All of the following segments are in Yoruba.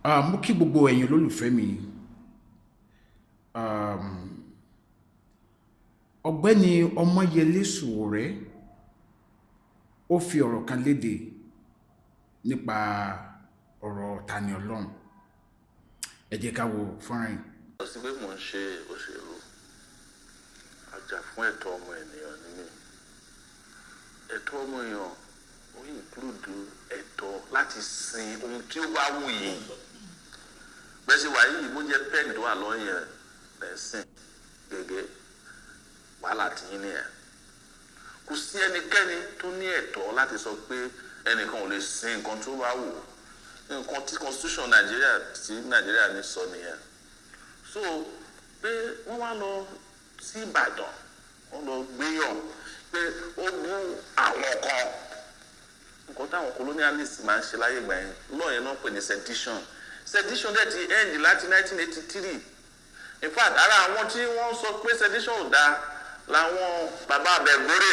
Mo kí gbogbo ẹ̀yin olólùfẹ́ mi. Um, Ọ̀gbẹ́ni Omoyele Sowore ó fi ọ̀rọ̀ kan léde nípa ọ̀rọ̀ Tani Ọlọ́run. Ẹ jẹ́ ká wo fọ́nrán yìí. Lọ sí pé mò ń ṣe òṣèlú àjà fún ẹ̀tọ́ ọmọ ènìyàn nínú ẹ̀tọ́ ọmọ èèyàn ó include ẹ̀tọ́ láti sin ohun tí ó bá wù yín bẹ́ẹ̀ sì wà yìí bó jẹ́ pẹ́ẹ́nì tó wà lọ́yìn lẹ́sìn gẹ́gẹ́ wàhálà tí yín nìyẹn kò sí ẹnikẹ́ni tó ní ẹ̀tọ́ láti sọ pé ẹnìkan ò lè sin nǹkan tó bá wù nǹkan tí constitution Nàìjíríà ní sọ nìyẹn so pé wọ́n wá lọ sí Ìbàdàn wọ́n lọ gbéyàn pé ó bú àwọn kan nǹkan táwọn colonialist máa ń ṣe láyé ìgbà yẹn lọ́ọ̀yẹn náà pè ní sedition dẹ̀ ti end láti 1983 in fact ara àwọn tí wọ́n sọ pé sedition ò dáa làwọn bàbá Bẹ̀górè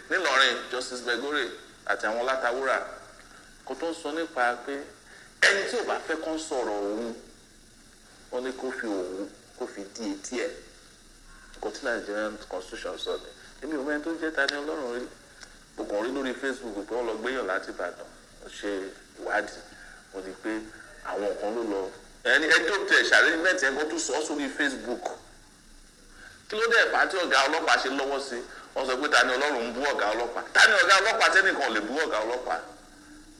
nílọrin Justice Bẹ̀górè àti àwọn Látàwúrà kò tó ń sọ nípa pé ẹni tí ò bá fẹ́ kán sọ̀rọ̀ òun wọ́n ní kó fi di etí ẹ̀ nǹkan tí Nigerian constitution sọ ni èmi ò mẹ́rin tó jẹ́ Tani Ọlọ́run rí gbogbo rí lórí Facebook pé wọ́n lọ gbéyàn láti Ìbàdàn wọ́n ṣe ìwádìí wọ́n di pé àwọn kan ló lọ ẹni ẹjọ́ tẹ̀ ṣàrírí mẹ́tì ẹ̀kọ́ tó sọ sórí Facebook kí ló dé pàtí ọ̀gá ọlọ́pàá ṣe lọ́wọ́ sí wọ́n sọ pé Tani Ọlọ́run ń bú ọ̀gá ọlọ́pàá Tani ọ̀gá ọlọ́pàá tẹ́nìkan lè bú ọ̀gá ọlọ́pàá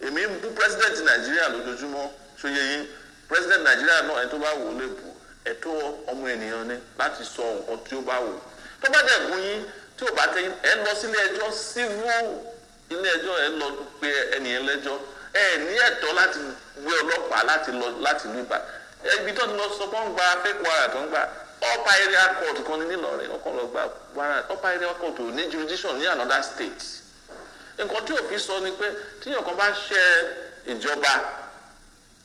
èmi ń bú president Nàìjíríà lójoojúmọ́ ṣóyè yín president Nàìjíríà náà ẹni tó bá wò ó lè bú ẹ̀tọ́ ọmọ ènìyàn ni láti sọ nǹkan tí ó bá wò tó bá dẹ̀ bú yín tí ò bá tẹ́ ẹ lọ sílé ẹjọ́ civil ilé ẹjọ́ ẹ lọ pe ẹnìyẹn lẹ́jọ́ ẹ ní ẹ̀tọ́ láti gbé ọlọ́pàá láti lù ibà ibi tó ti lọ sọ pé wọ́n gba fake warrant tó ń gbà upper area court kan ní Ìlọrin ọkàn lọ gba warrant upper area court ò ní jurisdiction ní another state nǹkan tí òfin sọ ni pé tíyàn kan bá ṣe ìjọba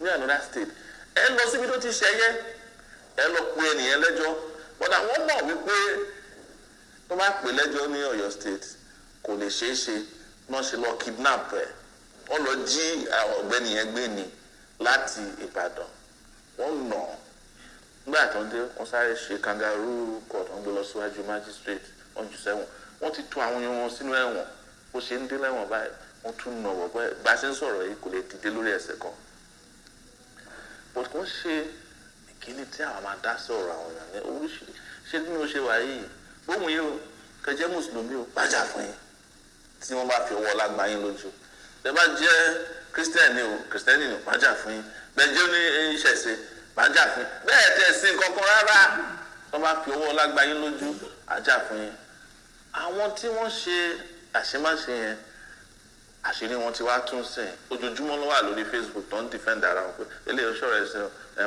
ní another state ẹ lọ síbi tó ti ṣẹyẹ ẹ lọ pe ẹnìyẹn lẹ́jọ́ but àwọn mọ̀ wípé tó bá pè lẹ́jọ́ ní Ọ̀yọ́ state kò lè ṣeé ṣe náà ṣe lọ kidnap ẹ̀ wọ́n lọ jí ọ̀gbẹ́ni yẹn gbé ni láti Ìbàdàn wọ́n nà nígbà tó ń dé wọ́n sáré ṣe kangaroo court wọ́n gbé lọ síwájú magistrate wọ́n jù sẹ́wọ̀n wọ́n ti tú àwọn yẹn wọn sínú ẹ̀wọ̀n bó ṣe ń dé lẹ́wọ̀n báyìí wọ́n tún nà wọ̀ báyìí bá a ṣe ń sọ̀rọ̀ yìí kò lè dìde lórí ẹsẹ̀ kan but kò ṣe ìkíni tí àwọn máa dá sí ọ̀rọ̀ àwọn èèyàn ní oríṣiríṣi ṣé bí mo ṣe wà yìí bóun yìí o kẹjẹ mùsùlùmí o bájà fún yín tí wọ́n bá fi ọwọ́ lágbá yín lójú bẹ́ẹ̀ bá jẹ́ kírísítẹ́nì o kírísítẹ́nì o bájà fún yín bẹ́ẹ̀ jẹ́ ní ìṣẹ̀ṣe bájà fún yín bẹ́ẹ̀ tẹ̀ sí kankan rárá wọ́n bá fi ọwọ́ lágbá yín lójú àjà fún yín àwọn tí wọ́n ṣe àṣemáṣe yẹn àṣírí wọn ti wá tún sìn ojoojúmọ́ ló wà lórí Facebook tó ń defend ara wọn pé eléyìí ọṣọ rẹ ṣe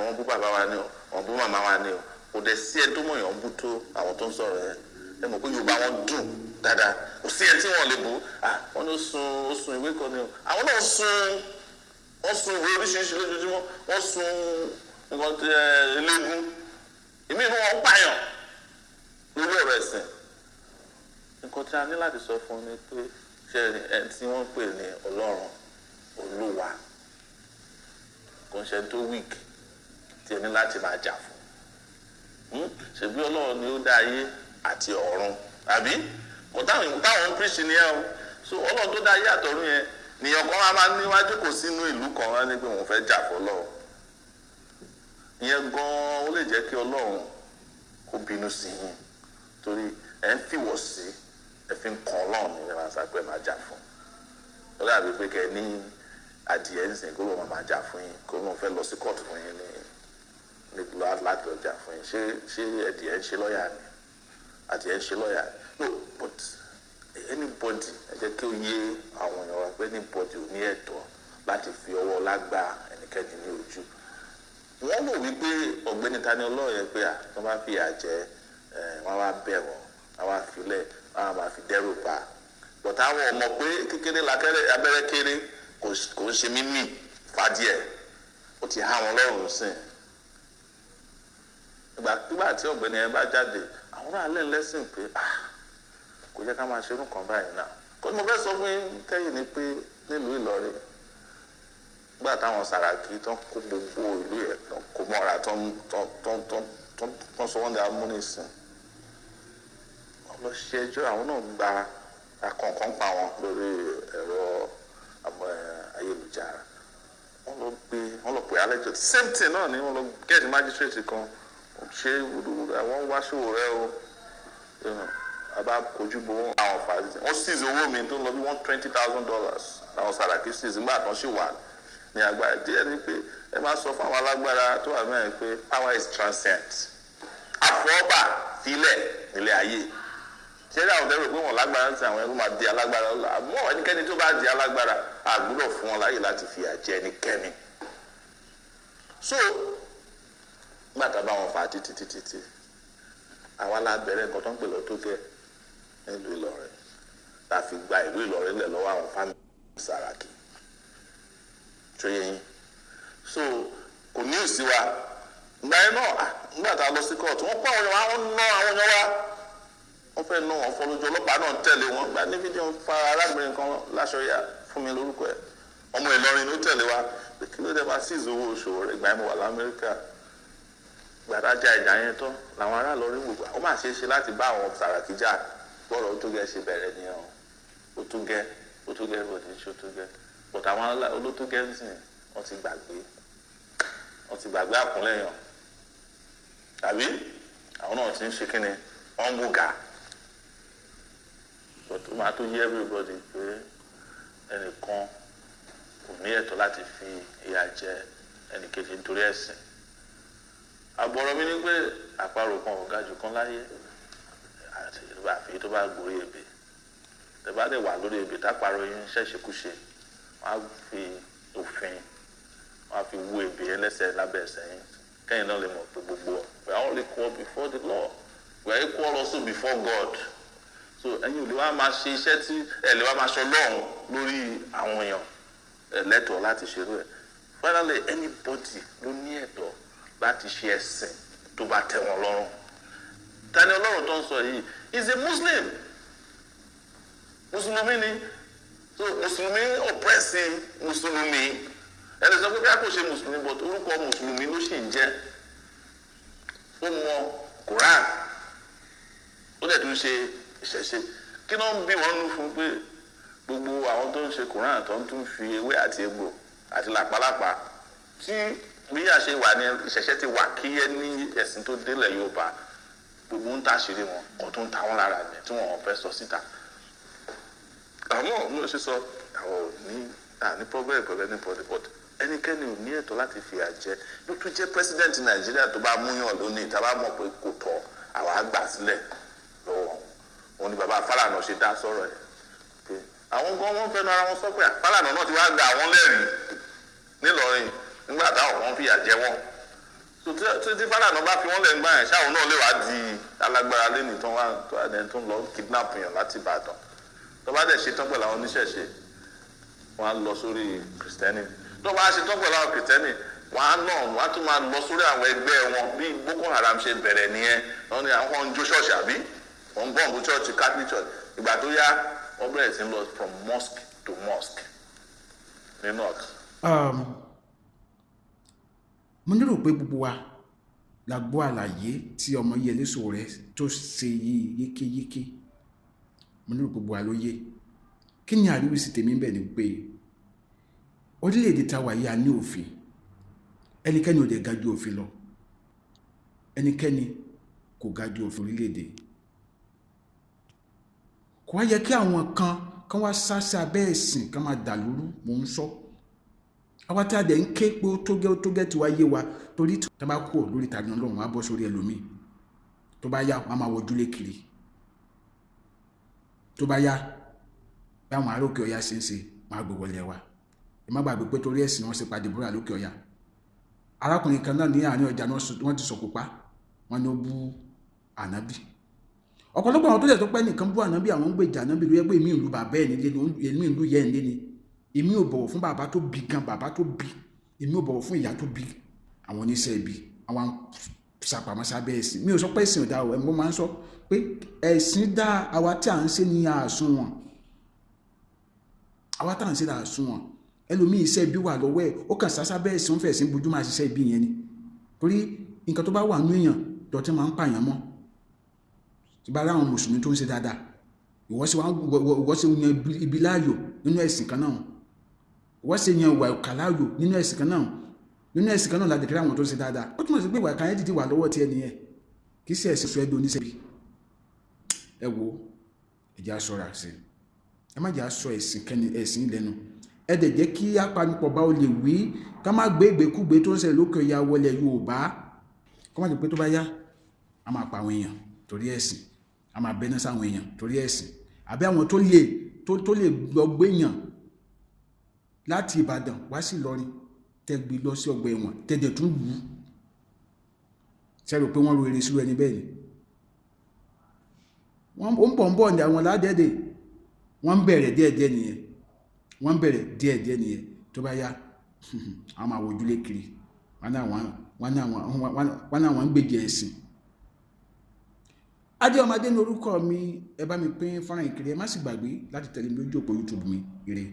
wọ́n bú bàbá wa ni o wọ́n bú màmá wa ni o kò dẹ̀ sí ẹ tó mọ̀ yàn bú tó àwọn tó ń sọ̀rọ̀ yẹn ẹ mọ̀ pé Yorùbá wọn dùn dáadáa kò sí ẹ tí wọ́n lè bú wọ́n ní ó sun ìwé kan ni o àwọn náà wọ́n sun ìwé oríṣiríṣi lójoojúmọ́ wọ́n sun nǹkan eléégún ìmí inú wọn pààyàn lórí ọ̀rọ̀ ẹ̀sìn nǹkan tí a ní láti sọ fún ni pé ẹni tí wọ́n pè ní Ọlọ́run Olúwa kò ń ṣe tó weak tí ẹni láti máa jà fún ṣebí Ọlọ́run ni ó dá ayé àti ọ̀run àbí kò táwọn ń preach ni ẹ o so Ọlọ́run tó dá ayé àtọ̀run yẹn nìyẹn kan máa níwájú kò sínú ìlú kan wá ní pé òun fẹ́ jà fọ́lọ́run ìyẹn gan-an ó lè jẹ́ kí Ọlọ́run kó bínú sí yín torí ẹ̀ ń fìwọ̀ sí ẹ̀fí ń kan Ọlọ́run ní ìrìn àṣà pé máa jà fún ó dàbí pé kẹ́ ní adìẹ ń sìn kó lóun máa jà fún yín kó lóun fẹ́ lọ sí kóòtù fún yín ní láti lọ jà fún yín ṣé adìẹ ń ṣe lọ́ọ̀yà ni adìẹ ń ṣe lọ́ọ̀yà no but anybody ẹ jẹ́ kí ó yé àwọn èèyàn wa pé anybody ò ní ẹ̀tọ́ láti fi ọwọ́ lágbá ẹnikẹ́ni ní ojú wọ́n lò wípé ọ̀gbẹ́ni Tani Ọlọ́run yẹn pé wọ́n bá fi àjẹ́ wọ́n wá bẹ̀ wọ́n wọ́n wá filẹ̀ wọ́n máa fi dẹ́rù pa but àwọn ọmọ pé kékeré lákẹ́rẹ́ abẹ́rẹ́ kéré kò ń ṣe mímì fàdíẹ̀ ó ti há wọn lọ́rùn sìn ìgbà tí ọ̀gbẹ́ni yẹn bá jáde àwọn náà lẹ́yìn lẹ́sìn pé kò jẹ́ ká máa ṣe irú kan báyìí náà kó mo fẹ́ sọ fún yín kẹ́yìn ni pé nílùú Ìlọrin gbà táwọn Sàràkí tán kó gbogbo ìlú ẹ̀ tán kó mọ́ra tán sọ wọ́n dé amúnisìn wọ́n lọ ṣe ẹjọ́ àwọn náà gba àkànkàn pa wọn lórí ẹ̀rọ ayélujára wọ́n lọ pè alẹ́jọ́ same thing náà ni wọ́n lọ get magistrate kan ṣe àwọn wá Ṣòwòrẹ́ o àbá kojú bò àwọn fàájì wọ́n seize owó mi tó lọ bí $120,000 àwọn Sàràkí seize nígbà tán ṣì wà ní agbára díẹ̀ ni pé ẹ máa sọ fún àwọn alágbára tó wà mẹ́rin pé power is transient àfọwọ́bà filẹ̀ nílé ayé ṣé àwọn tẹ́lẹ̀ pé wọ́n lágbára ń sìn àwọn ẹgbẹ́ máa di alágbára àmọ́ ẹnikẹ́ni tó bá di alágbára àgbúrò fún wọn láyè láti fi àjẹ ẹnikẹ́ni so gbàtà bá wọn fà á títí àwa lábẹ́rẹ́ nǹkan tó ń pè lọ́tọ́ kẹ́ nílùú Ìlọrin la fi gba ìlú Ìlọrin lẹ̀ lọ́wọ́ àwọn fámìlì Sàràkí tó yẹ yín so kò ní ìsí wa ìgbà yẹn náà nígbà tá a lọ sí kóòtù wọ́n kó àwọn èèyàn wá wọ́n ná àwọn èèyàn wá wọ́n fẹ́ ná wọn fọ́ lójú ọlọ́pàá náà tẹ̀lé wọn gba ní fídíò fa arábìnrin kan láṣọyà fún mi lórúkọ ẹ̀ ọmọ Ìlọrin ló tẹ̀lé wa pé kí ló dé bá sí ìzòwò Ṣòwòrẹ́ ìgbà yẹn mo wà l'Amẹ́ríkà gbàdájà ìjà yẹn tán làwọn ará lọ rí gbogbo ó máa ṣe é ṣe láti bá àwọn Sàràkí jà gbọ́dọ̀ ó tó gẹ́ ṣe bẹ̀rẹ̀ nìyẹn ó tó gẹ́ bòdì ṣó tó gẹ́ but àwọn olótó gẹ́ ń sìn wọ́n ti gbàgbé àkúnlẹ̀yàn tàbí àwọn náà ti ń ṣe kíni wọ́n ń bùgà but ó máa tó yé everybody pé ẹnìkan kò ní ẹ̀tọ́ láti fi ìyà jẹ ẹnìkejì nítorí ẹ̀sìn àgbọ̀rọ̀ mi ní pé àparò kan ò ga jù kan láyé àfi tó bá gborí ebè tẹ́ bá dẹ̀ wà lórí ebè táparò yín ṣẹ̀ṣẹ̀kúṣe wọ́n á fi òfin wọ́n á fi wú ebè yẹn lẹ́sẹ̀ lábẹ́ ẹsẹ̀ yín kẹ́yìn náà lè mọ̀ pé gbogbo we are all equal before the law we are equal also before God so ẹ̀yin ò lè wá máa ṣe iṣẹ́ tí ẹ̀ lè wá máa ṣe Ọlọ́run lórí àwọn èèyàn lẹ́tọ̀ọ́ láti ṣerú ẹ̀ finally anybody ló ní ẹ̀tọ́ láti ṣe ẹ̀sìn tó bá tẹ́ wọn lọ́rùn Tani Ọlọ́run tó ń sọ yìí is a Muslim mùsùlùmí ni so mùsùlùmí ọ̀pẹ́sì mùsùlùmí ẹni sọ pé bí a kò ṣe mùsùlùmí but orúkọ mùsùlùmí ló sì ń jẹ́ ó mọ Quran ó dẹ̀ tún ṣe ìṣẹ̀ṣe kí ló ń bí wọn nú fún pé gbogbo àwọn tó ń ṣe Quran tó ń tún fi ewé àti egbò àti làpálàpá tí bí a ṣe wà ní ìṣẹ̀ṣe ti wà kí ẹ ní ẹ̀sìn tó délẹ̀ Yorùbá gbogbo ń tàṣírí wọn kò tún ta wọn lára ní tí wọn fẹ́ sọ síta àwọn mi ò ṣe sọ àwọn ò ní problem pẹ̀lú anybody but ẹnikẹ́ni ò ní ẹ̀tọ́ láti fìyà jẹ ló tún jẹ́ president Nàìjíríà tó bá múyàn lónìí tá a bá mọ̀ pé kò tọ́ àwa á gbà sílẹ̀ lọ́wọ́ wọn ni bàbá Fálànà ṣe dá sọ̀rọ̀ ẹ̀ pé àwọn gan wọn fẹ́nu ara wọn sọ pé Fálànà náà ti wá gba àwọn lẹ́rìí nílọrin nígbà táwọn kan fìyà jẹ wọn tí Fálànà bá fi wọn lẹ́ gbà yẹn ṣáwọn náà lè wá di alágbára lẹ́nìí tó ń lọ kidnap yàn láti Ìbàdàn tó bá dẹ̀ ṣetán pẹ̀lú àwọn oníṣẹ̀ṣe wọ́n á lọ sórí kìrìsìtẹ́nì tó bá ṣetán pẹ̀lú àwọn kìrìsìtẹ́nì wọ́n á tún máa lọ sórí àwọn ẹgbẹ́ wọn bí Boko Haram ṣe bẹ̀rẹ̀ nìyẹn wọ́n ní àwọn ń jó ṣọ́ọ̀ṣì àbí wọ́n ń bọ̀m̀bù ṣọ́ọ̀ṣì Catholic church ìgbà tó yá wọ́n bẹ̀rẹ̀ sí lọ from mosque to mosque ní north. mo lérò pé gbogbo wa la gbọ́ àlàyé tí Omoyele Sowore tó ṣe yìí yékéyéké mo lérò gbogbo wa ló yé kí ni àríwísí tèmi ń bẹ̀ ni pé orílẹ̀-èdè tá wà yìí a ní òfin ẹnikẹ́ni ò dẹ̀ ga ju òfin lọ ẹnikẹ́ni kò ga ju òfin orílẹ̀-èdè kò wá yẹ kí àwọn kan wá sáṣà abẹ́ ẹ̀sìn kan máa dà lóru mò ń sọ àwa tí a dẹ̀ ń ké pé ó tó gẹ́ tí wá yé wa torí tó bá kú lórí Tani Ọlọ́run wá bọ́ sórí ẹlòmíì tó bá yá wọn máa wọjúlé kiri tó bá yá báwọn arókè Ọya ṣe ń ṣe máa gbé wọlé wa ẹ má gbàgbé pé torí ẹ̀sìn wọn ṣe pàdé búra lókè Ọya arákùnrin kan náà ní àárín ọjà náà wọ́n ti sọ̀kò pa wọ́n ní ó bú ànábì ọ̀pọ̀lọpọ̀ àwọn tó jẹ́ tó pẹ́ nìkan bú ànábì àwọn ń gbèjà ànábì ló yẹ pé èmi ìlú bàbá ẹ̀ nílé ni èmi ìlú yẹ ẹ̀ nílé ni èmi ò bọ̀wọ̀ fún bàbá tó bí gan bàbá tó bí èmi ò bọ̀wọ̀ fún ìyá tó bí àwọn oníṣẹ́ ibi àwọn sàpamọ́ sábẹ́ ẹ̀sìn mi ò sọ pé ẹ̀sìn ò dá o mo máa ń sọ pé ẹ̀sìn dá àwa tí à ń ṣe ní àsùnwọ̀n àwa tá à ń ṣe ní àsùnwọ̀n ẹlòmíì iṣẹ́ ibi wà lọ́wọ́ ẹ̀ ó kàn sásá bẹ́ẹ̀ sí ń fẹ̀ sí bojú máa ṣiṣẹ́ ibi yẹn ni torí nǹkan tó bá wà nú èèyàn dọ̀tí máa ń pààyàn mọ́ tí bá ráwọn mùsùlùmí tó ń ṣe dáadáa ìwọ sì yan ibi láàyò nínú ẹ̀sìn kan náà ìwọ sì yan ìwà ìkà láàyò nínú ẹ̀sìn kan náà láti kí àwọn tó ń ṣe dáadáa ó túmọ̀ sí pé ìwà ìkà yẹn dìde wà lọ́wọ́ tiẹ̀ nìyẹn kì í ṣe ẹ̀sìn sọ ẹ̀dùn oníṣẹ́bí ẹ wo ẹ̀jẹ̀ aṣọra sí ẹ má jẹ́ aṣọ ẹ̀sìn lẹ́nu ẹ dẹ̀ jẹ́ kí apanupọ̀ bá o lè wí ká má gbé ìgbékúgbé tó ń ṣẹlẹ̀ lókè ọya wọlé Yorùbá kó má jẹ́ pé tó bá yá a máa pa àwọn èèyàn torí ẹ̀sìn a máa bẹ́ná sáwọn èèyàn torí ẹ̀sìn àbí àwọn tó lè lọ gbéyàn láti Ìbàdàn wá sí Ìlọrin tẹ́gbì lọ sí ọgbà ẹ̀wọ̀n tẹ́jẹ̀ tún lù ú sẹ́rò pé wọ́n ro eré sí ẹni bẹ́ẹ̀ ni wọ́n ń bọ̀ ní àwọn ládẹ́dẹ̀ wọ́n ń bẹ̀rẹ̀ díẹ̀díẹ̀ nìyẹn tó bá yá àwọn máa wojúlé kiri wọ́n náà ń gbèjì ẹ̀sìn. Adéọmọdé ní orúkọ mi, ẹ bá mi pín fọ́nrán ìkiri, ẹ má sì gbàgbé láti tẹ̀lé mi lójú òpó YouTube mi. Ire.